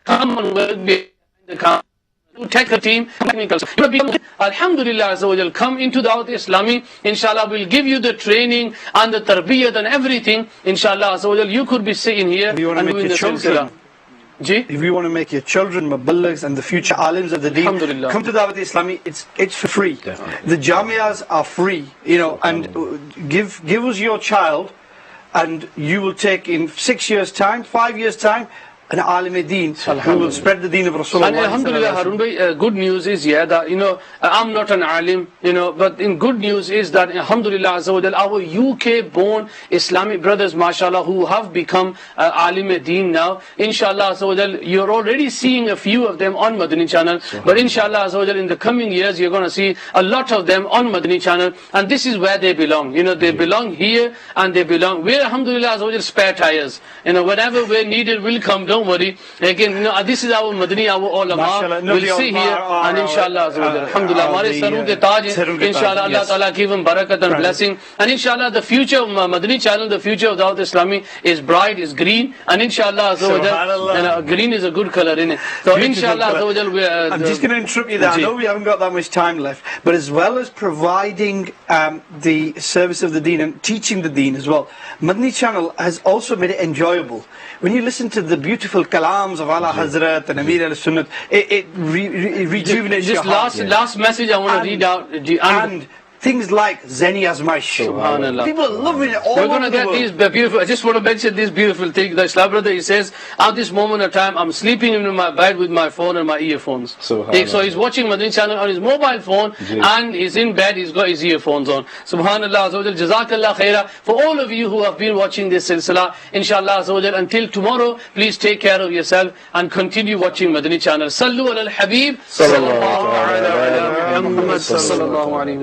A: Come and work behind the cameras. Take a team, technical. Alhamdulillah, come into Dawat Islami. Inshallah, we'll give you the training and the tarbiyat and everything. Inshallah, you could be sitting here and doing the silsila.
B: If you want to make your children muballighs and the future alims of the deen, come to Dawat Islami. It's for free. The jamiyas are free, and give us your child, and you will take in 6 years time, 5 years time, an alim-e-deen who will spread the deen of Rasulullah.
A: And alhamdulillah, Harun Bhai, good news is that I'm not an alim, but in good news is that alhamdulillah our UK born Islamic brothers, mashallah, who have become alim-e-deen now, inshallah you're already seeing a few of them on Madani channel, but inshallah in the coming years you're going to see a lot of them on Madani channel, and this is where they belong. They belong here, and they belong where alhamdulillah spare tires. Whenever we're needed, we'll come. Don't worry. Again, this is our Madani, our ulama. We'll see here, and inshallah, alhamdulillah, Mare Saroo ke Taj, inshallah, Allah Ta'ala give him barakat and blessing. And inshallah, the future of Madani channel, the future of Dawat Islami is bright, is green, and inshallah, green is a good color, innit? So inshallah,
B: I'm just going to interrupt you there. I know we haven't got that much time left, but as well as providing the service of the deen and teaching the deen as well, Madani channel has also made it enjoyable. When you listen to the beautiful kalams of Allah Hazrat and Amir al-Sunnat, it rejuvenates your heart.
A: Last message I want to read out.
B: And things like Zeni Azmaish.
A: Subhanallah.
B: People are loving it all
A: We're going to
B: over the
A: get
B: world.
A: these beautiful. I just want to mention this beautiful thing. The Islam brother, he says, at this moment of time, I'm sleeping in my bed with my phone and my earphones. So he's watching Madani channel on his mobile phone, and he's in bed, he's got his earphones on. Subhanallah, Jazakallah khaira. For all of you who have been watching this silsila, inshallah, until tomorrow, please take care of yourself and continue watching Madani channel. Sallu ala al-Habib. Sallallahu ala Muhammad. Sallallahu alayhi